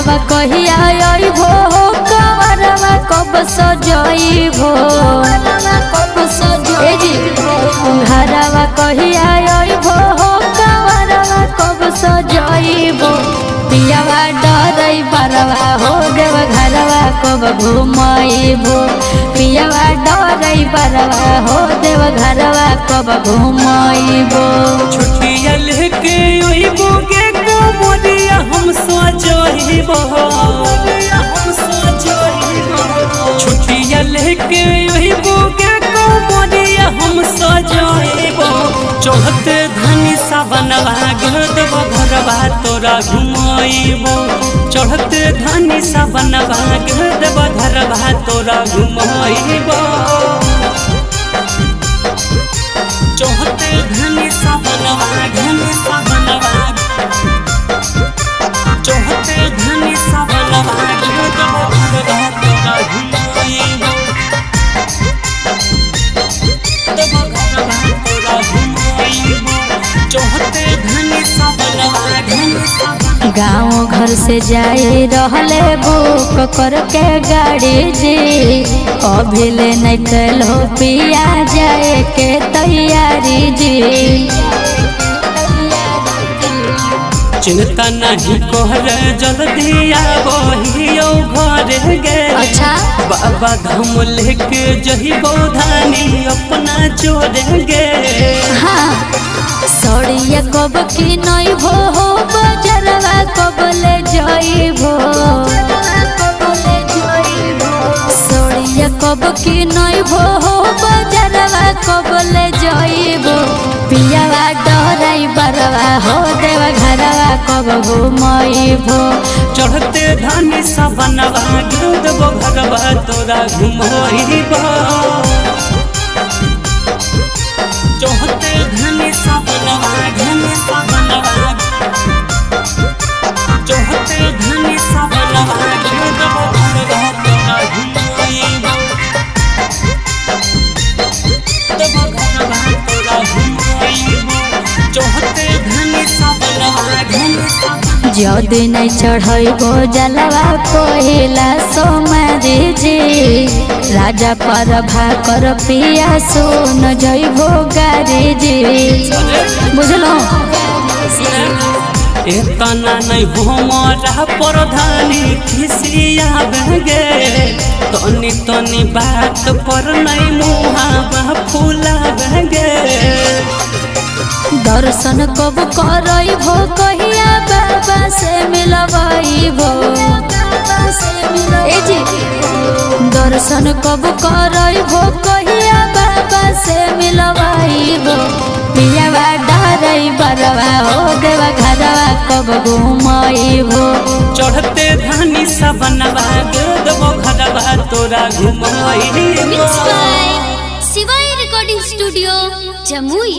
घरवा कहिया आइबो कवरवा कब सजइबो ए जी घरवा कहिया आइबो कवरवा कब सजइबो पियावा डरै बरवा हो देव घरवा कब घुमाइबो पियावा डरै बरवा हो देव घरवा कब घुमाइबो छुट्टिया लेके आइबो गे मोरिया हम सजइबो छुट्टिया लेके आइबो गे मोरिया हम सजइबो चढ़ते धनी सावनवा देव घरवा तोरा घुमाइबो चढ़ते धनी सावनवा देव घरवा तोरा घुमाइबो चढ़ते धनी सावनवा चढ़ते धनी सावनवा देव घरवा तोरा घुमाइबो देव घरवा तोरा घुमाइबो चढ़ते धनी सावनवा गाँव घर से जाए रहले बुक करके गाड़ी जी अभी ले नहीं कलो पिया जाए के तैयारी जी चिंता नहीं कोहर जल्दी आबो घर गे अच्छा बाबा धाम लेके जहिबो धानी अपना जोड़ गे हाँ सड़िया कब की नहीं भो बजरवा कब ले जाइबो सड़िया कब की नहीं भो बजरवा कब ले जाइबो पियावा डरै बरवा हो देव घरवा कब घुमाइबो चढ़ते धानी सावनवा देव घरवा तोरा घुमाइबो चढ़ते धनी सावनवा चढ़ते धनी सावनवा देव घरवा तोरा घुमाइबो देव घरवा तोरा घुमाइबो चढ़ते धनी सावनवा जदि नहीं चढ़ो जलवा कोहिला सोमारी जी राजा पर भाकर पिया सुन जइबो गारी जी बुझलो एतना नहीं हमारा प्रधानी खिसिया बगे तनी तनी बात पर नहीं मुहावा फूला बगे दर्शन कब करइबो कहिया बाबा से मिलबइबो ए जी दर्शन कब करइबो कहिया बाबा से मिलबइबो पियावा डरै बरवा हो देव घरवा कब घुमाइबो चढ़ते धानी सावनवा देव घरवा तोरा घुमाइबो शिवाय रिकॉर्डिंग स्टूडियो जमुई।